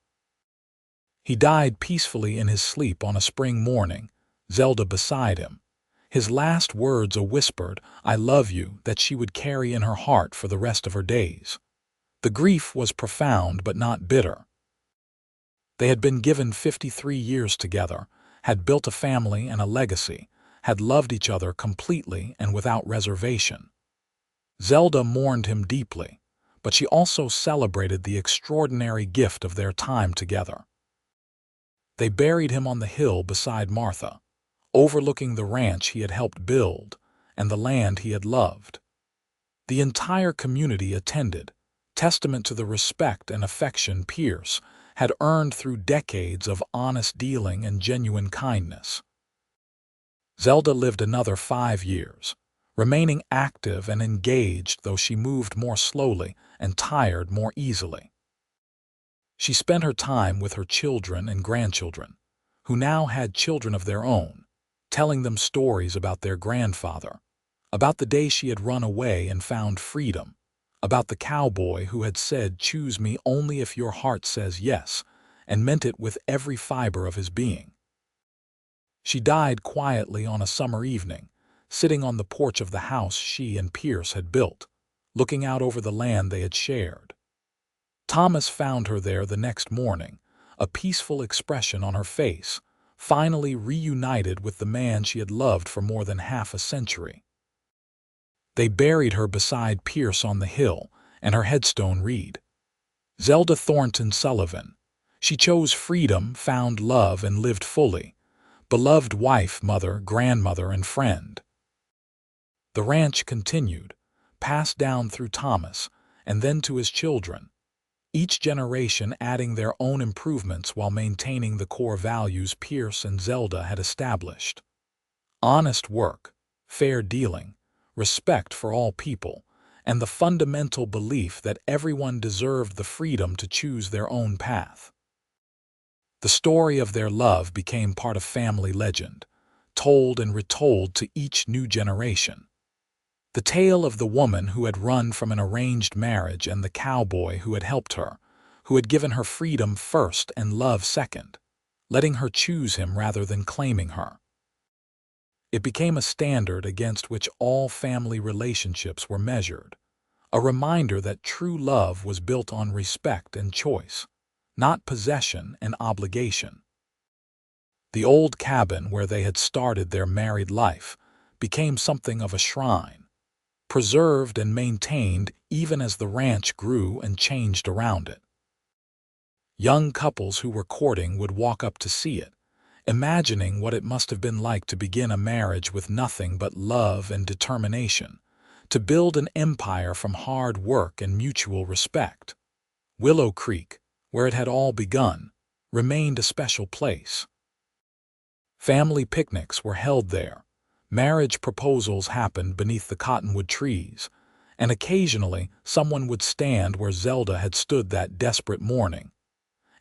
He died peacefully in his sleep on a spring morning, Zelda beside him, his last words a whispered, "I love you," that she would carry in her heart for the rest of her days. The grief was profound but not bitter. They had been given 53 years together, had built a family and a legacy, had loved each other completely and without reservation. Zelda mourned him deeply, but she also celebrated the extraordinary gift of their time together. They buried him on the hill beside Martha, overlooking the ranch he had helped build and the land he had loved. The entire community attended, testament to the respect and affection Pierce had earned through decades of honest dealing and genuine kindness. Zelda lived another 5 years, remaining active and engaged, though she moved more slowly and tired more easily. She spent her time with her children and grandchildren, who now had children of their own, telling them stories about their grandfather, about the day she had run away and found freedom, about the cowboy who had said, "Choose me only if your heart says yes," and meant it with every fiber of his being. She died quietly on a summer evening, sitting on the porch of the house she and Pierce had built, looking out over the land they had shared. Thomas found her there the next morning, a peaceful expression on her face, finally reunited with the man she had loved for more than half a century. They buried her beside Pierce on the hill, and her headstone read, "Zelda Thornton Sullivan. She chose freedom, found love, and lived fully. Beloved wife, mother, grandmother, and friend." The ranch continued, passed down through Thomas, and then to his children, each generation adding their own improvements while maintaining the core values Pierce and Zelda had established. Honest work, fair dealing, respect for all people, and the fundamental belief that everyone deserved the freedom to choose their own path. The story of their love became part of family legend, told and retold to each new generation. The tale of the woman who had run from an arranged marriage and the cowboy who had helped her, who had given her freedom first and love second, letting her choose him rather than claiming her. It became a standard against which all family relationships were measured, a reminder that true love was built on respect and choice, not possession and obligation. The old cabin where they had started their married life became something of a shrine, preserved and maintained even as the ranch grew and changed around it. Young couples who were courting would walk up to see it, imagining what it must have been like to begin a marriage with nothing but love and determination, to build an empire from hard work and mutual respect. Willow Creek, where it had all begun, remained a special place. Family picnics were held there, marriage proposals happened beneath the cottonwood trees, and occasionally someone would stand where Zelda had stood that desperate morning,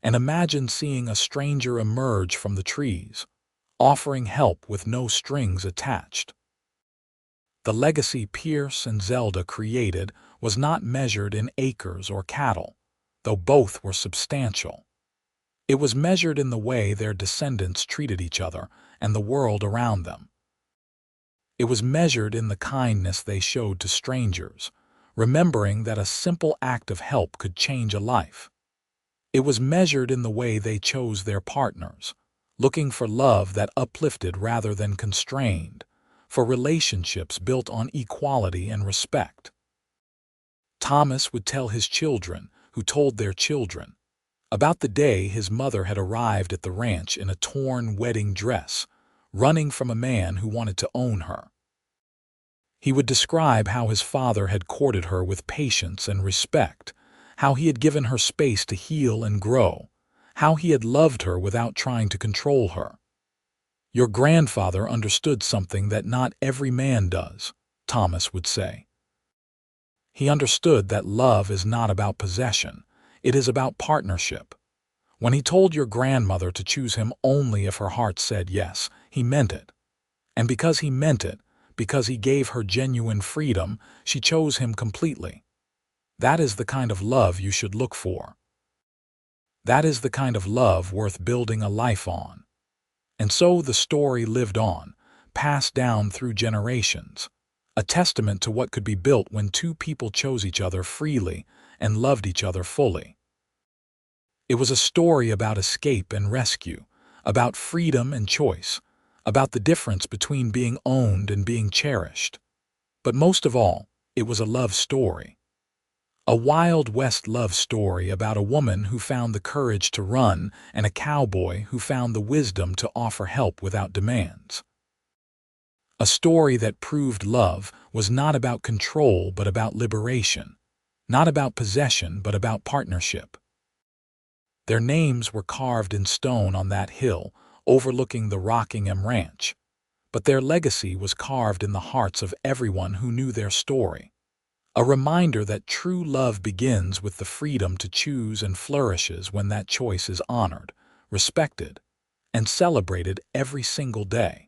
and imagine seeing a stranger emerge from the trees, offering help with no strings attached. The legacy Pierce and Zelda created was not measured in acres or cattle, though both were substantial. It was measured in the way their descendants treated each other and the world around them. It was measured in the kindness they showed to strangers, remembering that a simple act of help could change a life. It was measured in the way they chose their partners, looking for love that uplifted rather than constrained, for relationships built on equality and respect. Thomas would tell his children, who told their children, about the day his mother had arrived at the ranch in a torn wedding dress, running from a man who wanted to own her. He would describe how his father had courted her with patience and respect, how he had given her space to heal and grow, how he had loved her without trying to control her. "Your grandfather understood something that not every man does," Thomas would say. He understood that love is not about possession, it is about partnership. When he told your grandmother to choose him only if her heart said yes, he meant it. And because he meant it, because he gave her genuine freedom, she chose him completely. That is the kind of love you should look for. That is the kind of love worth building a life on. And so the story lived on, passed down through generations, a testament to what could be built when two people chose each other freely and loved each other fully. It was a story about escape and rescue, about freedom and choice, about the difference between being owned and being cherished. But most of all, it was a love story. A Wild West love story about a woman who found the courage to run and a cowboy who found the wisdom to offer help without demands. A story that proved love was not about control but about liberation, not about possession but about partnership. Their names were carved in stone on that hill overlooking the Rockingham Ranch, but their legacy was carved in the hearts of everyone who knew their story. A reminder that true love begins with the freedom to choose and flourishes when that choice is honored, respected, and celebrated every single day.